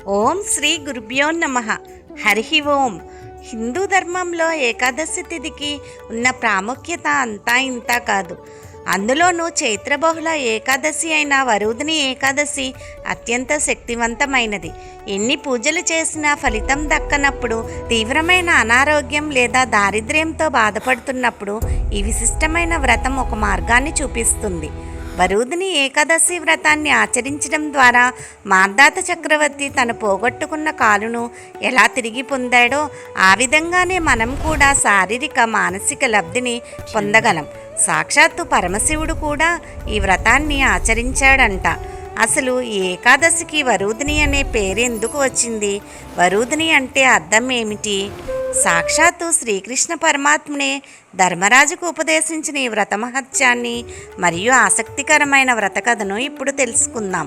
ఓం శ్రీ గురుభ్యో నమః. హరి ఓం. హిందూ ధర్మంలో ఏకాదశి తిథికి ఉన్న ప్రాముఖ్యత అంతా ఇంతా కాదు. అందులోనూ చైత్రబహుళ ఏకాదశి అయిన వరుధిని ఏకాదశి అత్యంత శక్తివంతమైనది. ఎన్ని పూజలు చేసినా ఫలితం దక్కనప్పుడు, తీవ్రమైన అనారోగ్యం లేదా దారిద్ర్యంతో బాధపడుతున్నప్పుడు ఈ విశిష్టమైన వ్రతం ఒక మార్గాన్ని చూపిస్తుంది. వరుధిని ఏకాదశి వ్రతాన్ని ఆచరించడం ద్వారా మార్దాత చక్రవర్తి తను పోగొట్టుకున్న కాలును ఎలా తిరిగి పొందాడో ఆ విధంగానే మనం కూడా శారీరక మానసిక లబ్ధిని పొందగలం. సాక్షాత్తు పరమశివుడు కూడా ఈ వ్రతాన్ని ఆచరించాడంట. అసలు ఈ ఏకాదశికి వరుధిని అనే పేరెందుకు వచ్చింది? వరుధిని అంటే అర్థం ఏమిటి? సాక్షాత్తు శ్రీకృష్ణ పరమాత్మునే ధర్మరాజుకు ఉపదేశించిన ఈ వ్రత మహత్యాన్ని మరియు ఆసక్తికరమైన వ్రత కథను ఇప్పుడు తెలుసుకుందాం.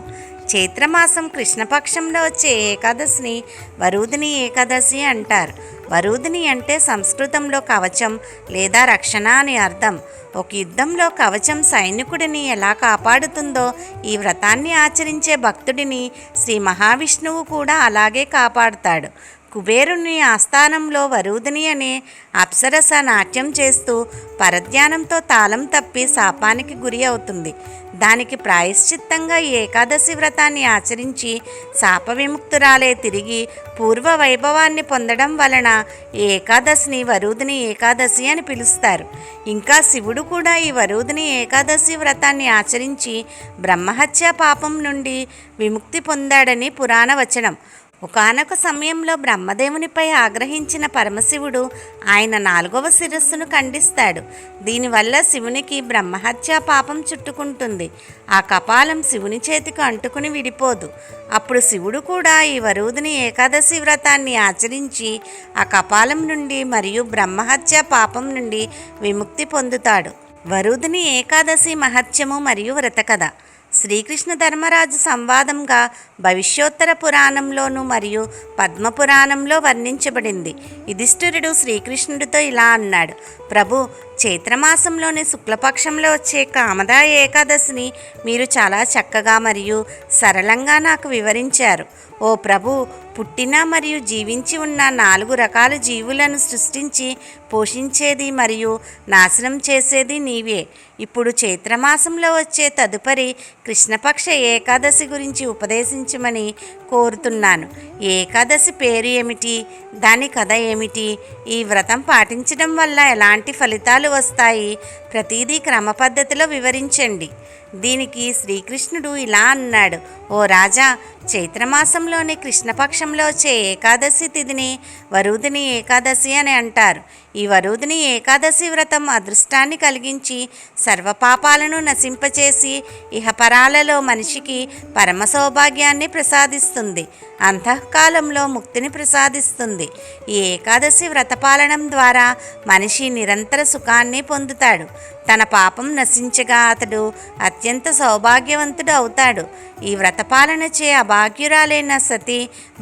చైత్రమాసం కృష్ణపక్షంలో వచ్చే ఏకాదశిని వరుధిని ఏకాదశి అంటారు. వరుధిని అంటే సంస్కృతంలో కవచం లేదా రక్షణ అని అర్థం. ఒక యుద్ధంలో కవచం సైనికుడిని ఎలా కాపాడుతుందో ఈ వ్రతాన్ని ఆచరించే భక్తుడిని శ్రీ మహావిష్ణువు కూడా అలాగే కాపాడుతాడు. కుబేరుని ఆస్థానంలో వరుధిని అనే అప్సరస నాట్యం చేస్తూ పరధ్యానంతో తాళం తప్పి శాపానికి గురి అవుతుంది. దానికి ప్రాయశ్చిత్తంగా ఈ ఏకాదశి వ్రతాన్ని ఆచరించి శాప విముక్తురాలే తిరిగి పూర్వ వైభవాన్ని పొందడం వలన ఈ ఏకాదశిని వరుధిని ఏకాదశి అని పిలుస్తారు. ఇంకా శివుడు కూడా ఈ వరుధిని ఏకాదశి వ్రతాన్ని ఆచరించి బ్రహ్మహత్య పాపం నుండి విముక్తి పొందాడని పురాణ వచనం. ఒకానొక సమయంలో బ్రహ్మదేవునిపై ఆగ్రహించిన పరమశివుడు ఆయన 4వ శిరస్సును ఖండిస్తాడు. దీనివల్ల శివునికి బ్రహ్మహత్య పాపం చుట్టుకుంటుంది. ఆ కపాలం శివుని చేతికి అంటుకుని విడిపోదు. అప్పుడు శివుడు కూడా ఈ వరుధిని ఏకాదశి వ్రతాన్ని ఆచరించి ఆ కపాలం నుండి మరియు బ్రహ్మహత్య పాపం నుండి విముక్తి పొందుతాడు. వరుధిని ఏకాదశి మహత్యము మరియు వ్రతకథ శ్రీకృష్ణ ధర్మరాజు సంవాదంగా భవిష్యోత్తర పురాణంలోను మరియు పద్మపురాణంలో వర్ణించబడింది. యుధిష్ఠిరుడు శ్రీకృష్ణుడితో ఇలా అన్నాడు: ప్రభు, చైత్రమాసంలోని శుక్లపక్షంలో వచ్చే కామదా ఏకాదశిని మీరు చాలా చక్కగా మరియు సరళంగా నాకు వివరించారు. ఓ ప్రభు, పుట్టిన మరియు జీవించి ఉన్న 4 రకాల జీవులను సృష్టించి పోషించేది మరియు నాశనం చేసేది నీవే. ఇప్పుడు చైత్రమాసంలో వచ్చే తదుపరి కృష్ణపక్ష ఏకాదశి గురించి ఉపదేశించమని కోరుతున్నాను. ఏకాదశి పేరు ఏమిటి? దాని కథ ఏమిటి? ఈ వ్రతం పాటించడం వల్ల ఎలాంటి ఫలితాలు వస్తాయి? ప్రతిదీ క్రమ పద్ధతిలో వివరించండి. దీనికి శ్రీకృష్ణుడు ఇలా అన్నాడు: ఓ రాజా, చైత్రమాసంలోని కృష్ణపక్షంలో వచ్చే ఏకాదశి తిథిని వరుధిని ఏకాదశి అని అంటారు. ఈ వరుధిని ఏకాదశి వ్రతం అదృష్టాన్ని కలిగించి సర్వపాపాలను నశింపచేసి ఇహపరాలలో మనిషికి పరమ సౌభాగ్యాన్ని ప్రసాదిస్తుంది, అంతఃకాలంలో ముక్తిని ప్రసాదిస్తుంది. ఈ ఏకాదశి వ్రతపాలనం ద్వారా మనిషి నిరంతర సుఖాన్ని పొందుతాడు. తన పాపం నశించగా అతడు అత్యంత సౌభాగ్యవంతుడు అవుతాడు. ఈ వ్రతపాలనచే అభాగ్యురాలైన సతి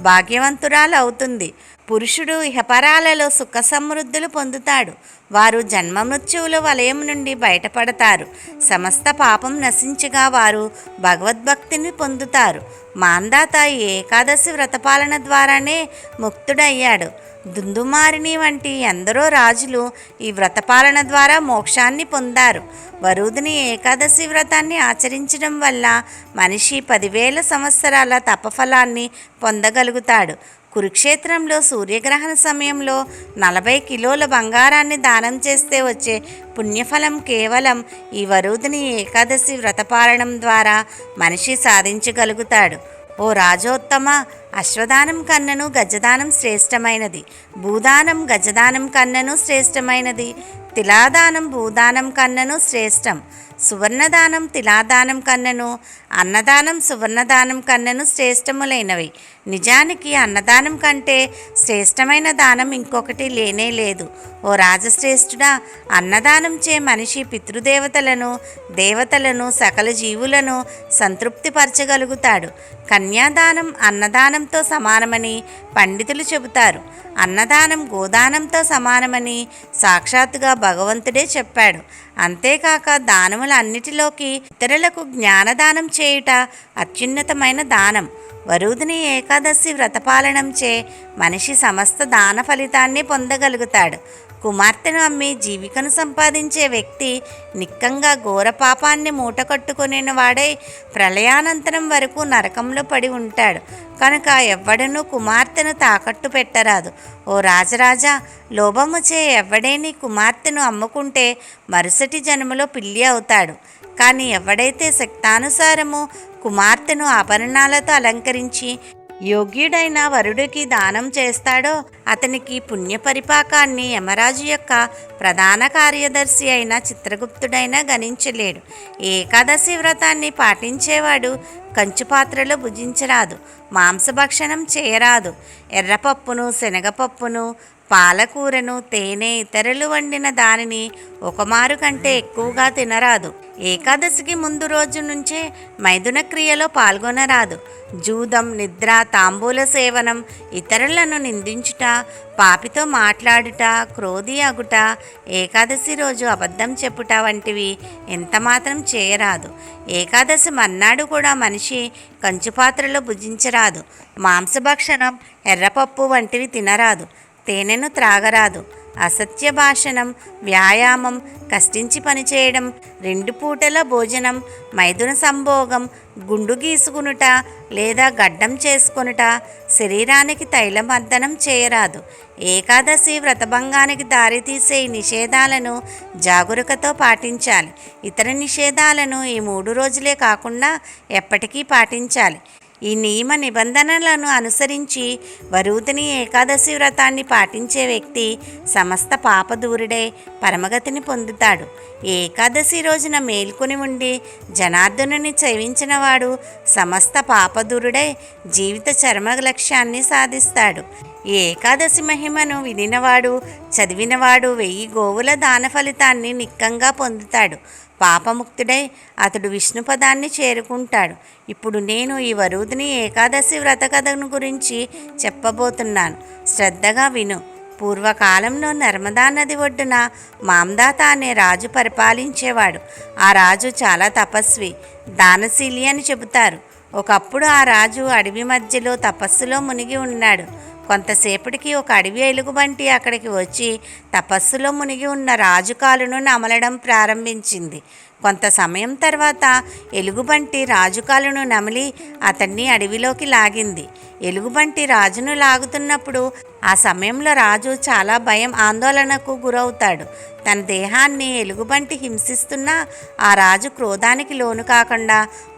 భాగ్యవంతురాలు అవుతుంది. పురుషుడు ఇహపరాలలో సుఖ సమృద్ధులు పొందుతాడు. వారు జన్మమృత్యువుల వలయం నుండి బయటపడతారు. సమస్త పాపం నశించగా వారు భగవద్భక్తిని పొందుతారు. మాందాత ఈ ఏకాదశి వ్రతపాలన ద్వారానే ముక్తుడయ్యాడు. దుందుమారిని వంటి ఎందరో రాజులు ఈ వ్రతపాలన ద్వారా మోక్షాన్ని పొందారు. వరుధిని ఏకాదశి వ్రతాన్ని ఆచరించడం వల్ల మనిషి 10,000 సంవత్సరాల తపఫలాన్ని పొందగలుగుతాడు. కురుక్షేత్రంలో సూర్యగ్రహణ సమయంలో 40 కిలోల బంగారాన్ని దానం చేస్తే వచ్చే పుణ్యఫలం కేవలం ఈ వరుధిని ఏకాదశి వ్రతపాలనం ద్వారా మనిషి సాధించగలుగుతాడు. ఓ రాజోత్తమ, అశ్వదానం కన్నను గజదానం శ్రేష్టమైనది. భూదానం గజదానం కన్నను శ్రేష్టమైనది. తిలాదానం భూదానం కన్నను శ్రేష్టం. సువర్ణదానం తిలాదానం కన్నను, అన్నదానం సువర్ణదానం కన్నను శ్రేష్టములైనవి. నిజానికి అన్నదానం కంటే శ్రేష్టమైన దానం ఇంకొకటి లేనే లేదు. ఓ రాజశ్రేష్ఠుడా, అన్నదానం చే మనిషి పితృదేవతలను, దేవతలను, సకల జీవులను సంతృప్తిపరచగలుగుతాడు. కన్యాదానం అన్నదానంతో సమానమని పండితులు చెబుతారు. అన్నదానం గోదానంతో సమానమని సాక్షాత్తుగా భగవంతుడే చెప్పాడు. అంతేకాక దానములన్నిటిలోకి ఇతరులకు జ్ఞానదానం చేయుట అత్యున్నతమైన దానం. వరుదిని ఏకాదశి వ్రతపాలనంచే మనిషి సమస్త దాన ఫలితాన్ని పొందగలుగుతాడు. కుమార్తెను అమ్మి జీవికను సంపాదించే వ్యక్తి నిక్కంగా ఘోర పాపాన్ని మూటకట్టుకునే వాడై ప్రళయానంతరం వరకు నరకంలో పడి ఉంటాడు. కనుక ఎవ్వడనూ కుమార్తెను తాకట్టు పెట్టరాదు. ఓ రాజరాజా, లోభముచే ఎవ్వడేని కుమార్తెను అమ్ముకుంటే మరుసటి జన్మలో పిల్లి అవుతాడు. కానీ ఎవడైతే శక్తానుసారము కుమార్తెను ఆభరణాలతో అలంకరించి యోగ్యుడైన వరుడికి దానం చేస్తాడో అతనికి పుణ్యపరిపాకాన్ని యమరాజు యొక్క ప్రధాన కార్యదర్శి అయిన చిత్రగుప్తుడైనా గణించలేడు. ఏకాదశి వ్రతాన్ని పాటించేవాడు కంచుపాత్రలో భుజించరాదు, మాంసభక్షణం చేయరాదు, ఎర్రపప్పును, శనగపప్పును, పాలకూరను, తేనె, ఇతరులు వండిన దానిని ఒకమారు కంటే ఎక్కువగా తినరాదు. ఏకాదశికి ముందు రోజు నుంచే మైథున క్రియలో పాల్గొనరాదు. జూదం, నిద్ర, తాంబూల సేవనం, ఇతరులను నిందించుట, పాపితో మాట్లాడుట, క్రోధి అగుట, ఏకాదశి రోజు అబద్ధం చెప్పుట వంటివి ఎంతమాత్రం చేయరాదు. ఏకాదశి మర్నాడు కూడా మనిషి కంచుపాత్రలో భుజించరాదు. మాంసభక్షణం, ఎర్రపప్పు వంటివి తినరాదు. తేనెను త్రాగరాదు. అసత్య భాషణం, వ్యాయామం, కష్టించి పనిచేయడం, 2 పూటల భోజనం, మైథున సంభోగం, గుండు గీసుకునుట లేదా గడ్డం చేసుకొనుట, శరీరానికి తైలమర్దనం చేయరాదు. ఏకాదశి వ్రతభంగానికి దారితీసే ఈ నిషేధాలను జాగరూకతో పాటించాలి. ఇతర నిషేధాలను ఈ 3 రోజులే కాకుండా ఎప్పటికీ పాటించాలి. ఈ నియమ నిబంధనలను అనుసరించి వరుదిని ఏకాదశి వ్రతాన్ని పాటించే వ్యక్తి సమస్త పాపదూరుడై పరమగతిని పొందుతాడు. ఏకాదశి రోజున మేల్కొని ఉండి జనార్దనుని సేవించిన వాడు సమస్త పాపదూరుడై జీవిత చర్మ లక్ష్యాన్ని సాధిస్తాడు. ఈ ఏకాదశి మహిమను వినినవాడు, చదివినవాడు 1000 గోవుల దాన ఫలితాన్ని నిక్కంగా పొందుతాడు. పాపముక్తుడై అతడు విష్ణుపదాన్ని చేరుకుంటాడు. ఇప్పుడు నేను ఈ వరుదిని ఏకాదశి వ్రత కథను గురించి చెప్పబోతున్నాను. శ్రద్ధగా విను. పూర్వకాలంలో నర్మదా నది ఒడ్డున మాందాత అనే రాజు పరిపాలించేవాడు. ఆ రాజు చాలా తపస్వి, దానశీలి అని చెబుతారు. ఒకప్పుడు ఆ రాజు అడవి మధ్యలో తపస్సులో మునిగి ఉన్నాడు. కొంతసేపటికి ఒక అడవి ఎలుగుబంటి అక్కడికి వచ్చి తపస్సులో మునిగి ఉన్న రాజు కాలును నమలడం ప్రారంభించింది. కొంత సమయం తర్వాత ఎలుగుబంటి రాజు కాలును నమిలి అతన్ని అడవిలోకి లాగింది. ఎలుగుబంటి రాజును లాగుతున్నప్పుడు ఆ సమయంలో రాజు చాలా భయం, ఆందోళనకు గురవుతాడు. తన దేహాన్ని ఎలుగుబంటి హింసిస్తున్నా ఆ రాజు క్రోధానికి లోను కాకుండా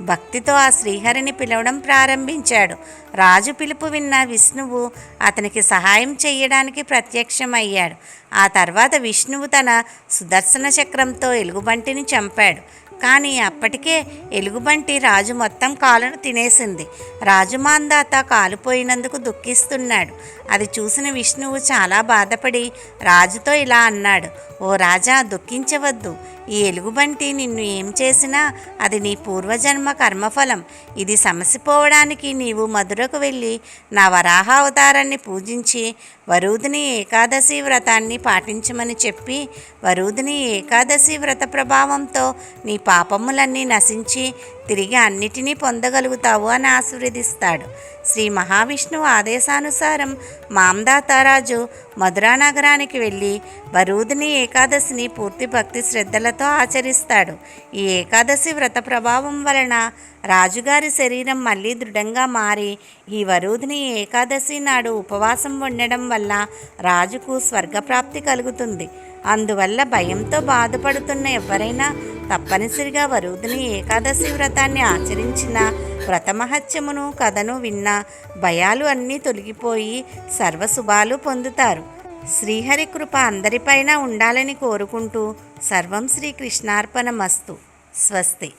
భక్తితో ఆ శ్రీహరిని పిలవడం ప్రారంభించాడు. రాజు పిలుపు విన్న విష్ణువు అతనికి సహాయం చేయడానికి ప్రత్యక్షమయ్యాడు. ఆ తర్వాత విష్ణువు తన సుదర్శన చక్రంతో ఎలుగుబంటిని చంపాడు. కానీ అప్పటికే ఎలుగుబంటి రాజు మొత్తం కాలును తినేసింది. రాజు మాందాత కాలుపోయినందుకు దుఃఖిస్తున్నాడు. అది చూసిన విష్ణువు చాలా బాధపడి రాజుతో ఇలా అన్నాడు: ఓ రాజా, దుఃఖించవద్దు. ఈ ఎలుగుబంటి నిన్ను ఏం చేసినా అది నీ పూర్వజన్మ కర్మఫలం. ఇది సమసిపోవడానికి నీవు మధురకు వెళ్ళి నా వరాహ అవతారాన్ని పూజించి వరుదిని ఏకాదశి వ్రతాన్ని పాటించమని చెప్పి వరుదిని ఏకాదశి వ్రత ప్రభావంతో నీ పాపములన్నీ నశించి తిరిగి అన్నిటినీ పొందగలుగుతావు అని ఆశీర్వదిస్తాడు. శ్రీ మహావిష్ణువు ఆదేశానుసారం మాందాతారాజు మధురా నగరానికి వెళ్ళి వరుదిని ఏకాదశిని పూర్తి భక్తి శ్రద్ధలతో ఆచరిస్తాడు. ఈ ఏకాదశి వ్రత ప్రభావం వలన రాజుగారి శరీరం మళ్ళీ దృఢంగా మారి ఈ వరుదిని ఏకాదశి నాడు ఉపవాసం ఉండడం వల్ల రాజుకు స్వర్గప్రాప్తి కలుగుతుంది. అందువల్ల భయంతో బాధపడుతున్న ఎవరైనా తప్పనిసరిగా వరుదిని ఏకాదశి వ్రతాన్ని ఆచరించిన వ్రతమహత్యమును కథను విన్న భయాలు అన్నీ తొలగిపోయి సర్వశుభాలు పొందుతారు. శ్రీహరి కృప అందరిపైన ఉండాలని కోరుకుంటూ సర్వం శ్రీకృష్ణార్పణమస్తు. స్వస్తి.